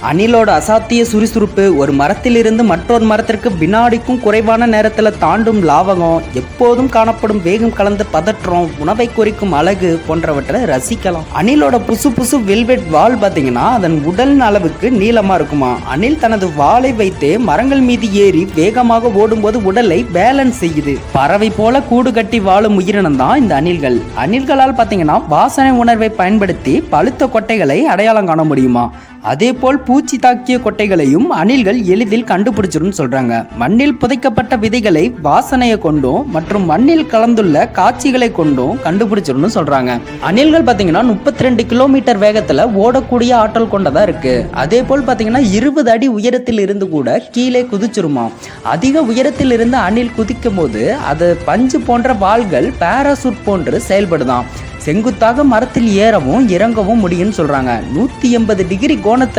அணிலோட அசாத்திய சுறுசுறுப்பு, ஒரு மரத்திலிருந்து மற்றொரு மரத்திற்கு வினாடிக்கும் குறைவான நேரத்தில் தாண்டும் லாவகம், எப்போதும் காணப்படும் வேகம் கலந்த பதற்றம், உணவை குறிக்கும் அழகு போன்றவற்றை ரசிக்கலாம். அணிலோட புசு புசு வெல்வெட் வால் பார்த்தீங்கன்னா அதன் உடல் அளவுக்கு நீளமா இருக்குமா. அணில் தனது வாலை வைத்தே மரங்கள் மீது ஏறி வேகமாக ஓடும்போது உடலை பேலன்ஸ் செய்யுது. பறவை போல கூடு கட்டி வாழும் உயிரினம் தான் இந்த அணில்கள். அணில்களால் பார்த்தீங்கன்னா வாசனை உணர்வை பயன்படுத்தி பழுத்த கொட்டைகளை அடையாளம் காண முடியுமா. அதே போல் பூச்சி தாக்கிய கொட்டைகளையும் அணில்கள் எளிதில் கண்டுபிடிச்சிடும் சொல்றாங்க. மண்ணில் புதைக்கப்பட்ட விதைகளை வாசனையை கொண்டும் மற்றும் மண்ணில் கலந்துள்ள காட்சிகளை கொண்டும் கண்டுபிடிச்சிடும் சொல்றாங்க. அணில்கள் பாத்தீங்கன்னா 32 கிலோமீட்டர் வேகத்துல ஓடக்கூடிய ஆற்றல் கொண்டதா இருக்கு. அதே போல் பாத்தீங்கன்னா 20 அடி உயரத்தில் இருந்து கூட கீழே குதிச்சிருமா. அதிக உயரத்தில் இருந்து அணில் குதிக்கும் போது அது பஞ்சு போன்ற வாள்கள் பாராசூட் போன்று செயல்படுதாம். செங்குத்தாக மரத்தில் ஏறவும் இறங்கவும் முடியும்னு சொல்றாங்க. 180 டிகிரி கோணத்துல